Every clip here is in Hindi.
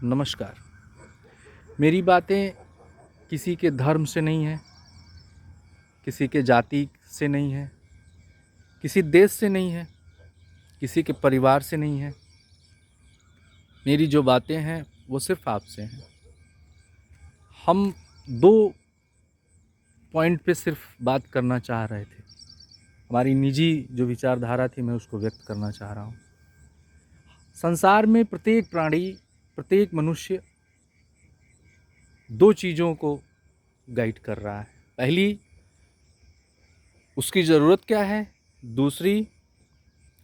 नमस्कार। मेरी बातें किसी के धर्म से नहीं है, किसी के जाति से नहीं है, किसी देश से नहीं है, किसी के परिवार से नहीं है। मेरी जो बातें हैं वो सिर्फ आपसे हैं। हम दो पॉइंट पे सिर्फ बात करना चाह रहे थे। हमारी निजी जो विचारधारा थी मैं उसको व्यक्त करना चाह रहा हूँ। संसार में प्रत्येक प्राणी, प्रत्येक मनुष्य दो चीज़ों को गाइड कर रहा है। पहली, उसकी ज़रूरत क्या है, दूसरी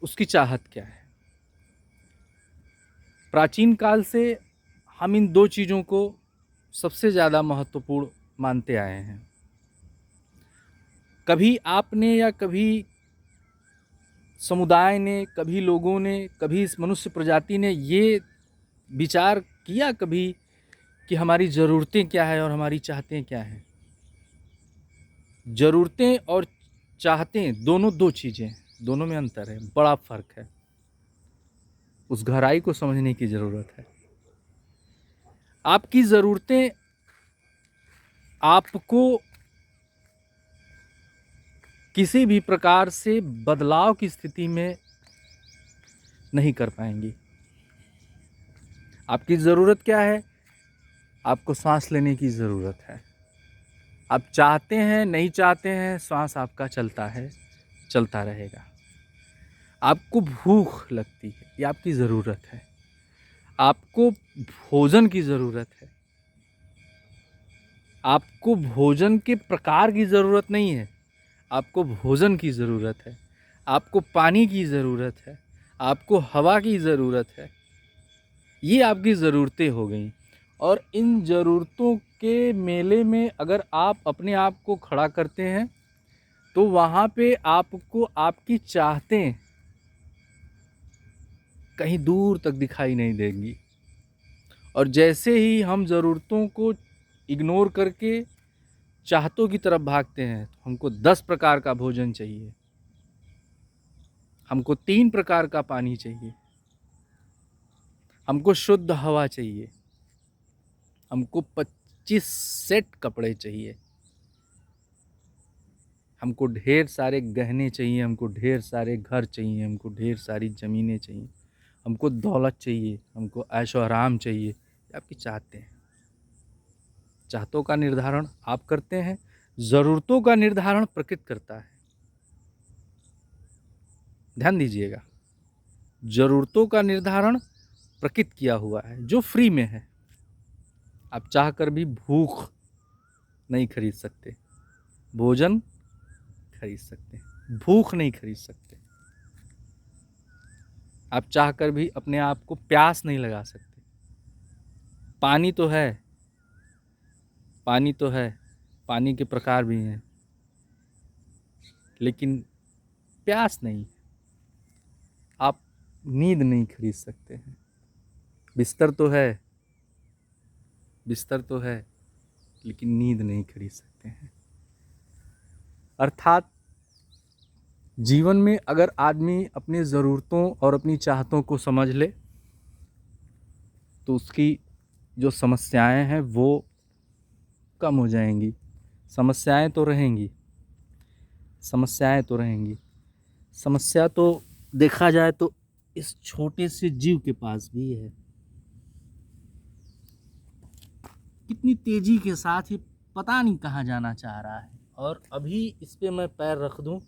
उसकी चाहत क्या है। प्राचीन काल से हम इन दो चीज़ों को सबसे ज़्यादा महत्वपूर्ण मानते आए हैं। कभी आपने या कभी समुदाय ने, कभी लोगों ने, कभी इस मनुष्य प्रजाति ने ये विचार किया कभी कि हमारी ज़रूरतें क्या है और हमारी चाहतें क्या हैं। ज़रूरतें और चाहतें दोनों दो चीज़ें हैं, दोनों में अंतर है, बड़ा फ़र्क है। उस गहराई को समझने की ज़रूरत है। आपकी ज़रूरतें आपको किसी भी प्रकार से बदलाव की स्थिति में नहीं कर पाएंगी। आपकी ज़रूरत क्या है? आपको सांस लेने की ज़रूरत है। आप चाहते हैं, नहीं चाहते हैं, सांस आपका चलता है, चलता रहेगा। आपको भूख लगती है, ये आपकी ज़रूरत है। आपको भोजन की ज़रूरत है। आपको भोजन के प्रकार की ज़रूरत नहीं है, आपको भोजन की ज़रूरत है। आपको पानी की ज़रूरत है, आपको हवा की ज़रूरत है। ये आपकी ज़रूरतें हो गई। और इन ज़रूरतों के मेले में अगर आप अपने आप को खड़ा करते हैं तो वहाँ पे आपको आपकी चाहतें कहीं दूर तक दिखाई नहीं देंगी। और जैसे ही हम ज़रूरतों को इग्नोर करके चाहतों की तरफ भागते हैं, तो हमको 10 प्रकार का भोजन चाहिए, हमको 3 प्रकार का पानी चाहिए, हमको शुद्ध हवा चाहिए, हमको 25 सेट कपड़े चाहिए, हमको ढेर सारे गहने चाहिए, हमको ढेर सारे घर चाहिए, हमको ढेर सारी ज़मीनें चाहिए, हमको दौलत चाहिए, हमको ऐशो आराम चाहिए। ये आपकी चाहते हैं। चाहतों का निर्धारण आप करते हैं, ज़रूरतों का निर्धारण प्रकृति करता है। ध्यान दीजिएगा, ज़रूरतों का निर्धारण प्रकृति किया हुआ है जो फ्री में है। आप चाहकर भी भूख नहीं खरीद सकते, भोजन खरीद सकते हैं, भूख नहीं खरीद सकते। आप चाहकर भी अपने आप को प्यास नहीं लगा सकते। पानी तो है, पानी तो है, पानी के प्रकार भी हैं, लेकिन प्यास नहीं। आप नींद नहीं खरीद सकते हैं। बिस्तर तो है, बिस्तर तो है, लेकिन नींद नहीं खरीद सकते हैं। अर्थात जीवन में अगर आदमी अपनी ज़रूरतों और अपनी चाहतों को समझ ले तो उसकी जो समस्याएं हैं वो कम हो जाएंगी। समस्याएं तो रहेंगी, समस्याएं तो रहेंगी। समस्या तो देखा जाए तो इस छोटे से जीव के पास भी है। कितनी तेजी के साथ ये पता नहीं कहाँ जाना चाह रहा है, और अभी इस पे मैं पैर रख दूं,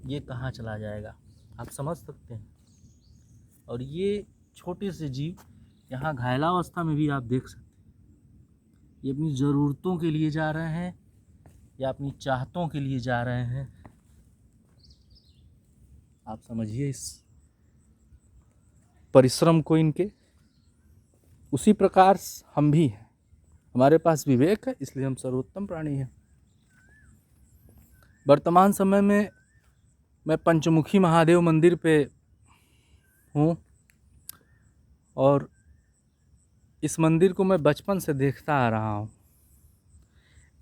ये कहाँ चला जाएगा, आप समझ सकते हैं। और ये छोटे से जीव यहाँ घायलावस्था में भी आप देख सकते हैं। ये अपनी ज़रूरतों के लिए जा रहे हैं या अपनी चाहतों के लिए जा रहे हैं, आप समझिए इस परिश्रम को इनके। उसी प्रकार हम भी हैं, हमारे पास विवेक है, इसलिए हम सर्वोत्तम प्राणी हैं। वर्तमान समय में मैं पंचमुखी महादेव मंदिर पे हूँ और इस मंदिर को मैं बचपन से देखता आ रहा हूँ।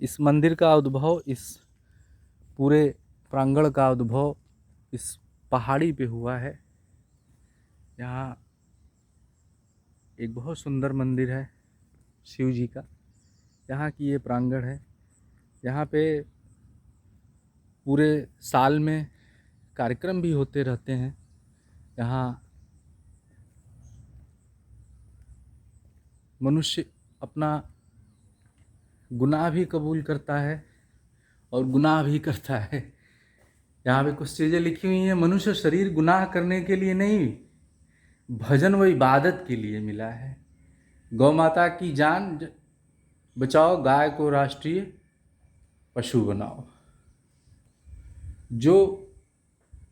इस मंदिर का उद्भव, इस पूरे प्रांगण का उद्भव इस पहाड़ी पे हुआ है। यहाँ एक बहुत सुंदर मंदिर है शिव जी का। यहाँ की ये प्रांगण है। यहाँ पे पूरे साल में कार्यक्रम भी होते रहते हैं। यहाँ मनुष्य अपना गुनाह भी कबूल करता है और गुनाह भी करता है। यहाँ पे कुछ चीज़ें लिखी हुई हैं। मनुष्य शरीर गुनाह करने के लिए नहीं, भजन व इबादत के लिए मिला है। गौ माता की जान बचाओ, गाय को राष्ट्रीय पशु बनाओ। जो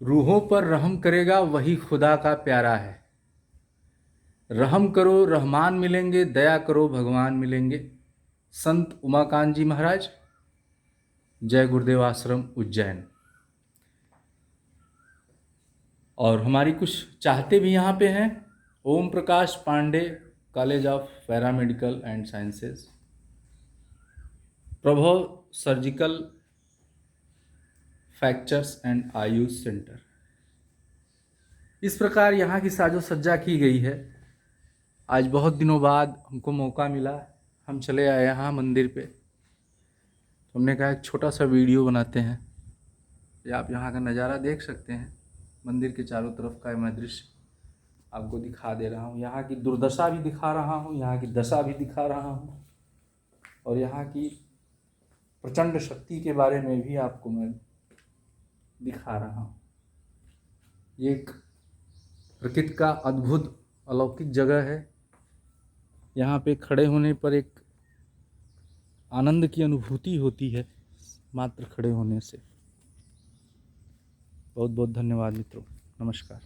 रूहों पर रहम करेगा वही खुदा का प्यारा है। रहम करो रहमान मिलेंगे, दया करो भगवान मिलेंगे। संत उमाकांत जी महाराज, जय गुरुदेव आश्रम उज्जैन। और हमारी कुछ चाहते भी यहाँ पे हैं। Om Prakash Pandey, college of paramedical and sciences, Prabhav surgical fractures and Ayush centre. इस प्रकार यहाँ की साजो सज्जा की गई है। आज बहुत दिनों बाद हमको मौका मिला, हम चले आए यहाँ मंदिर पे। तो हमने कहा एक छोटा सा वीडियो बनाते हैं। ये आप यहाँ का नज़ारा देख सकते हैं। मंदिर के चारों तरफ का मैं दृश्य आपको दिखा दे रहा हूँ। यहाँ की दुर्दशा भी दिखा रहा हूँ, यहाँ की दशा भी दिखा रहा हूँ, और यहाँ की प्रचंड शक्ति के बारे में भी आपको मैं दिखा रहा हूँ। ये एक प्रकृति का अद्भुत अलौकिक जगह है। यहाँ पे खड़े होने पर एक आनंद की अनुभूति होती है मात्र खड़े होने से। बहुत बहुत धन्यवाद मित्रों, नमस्कार।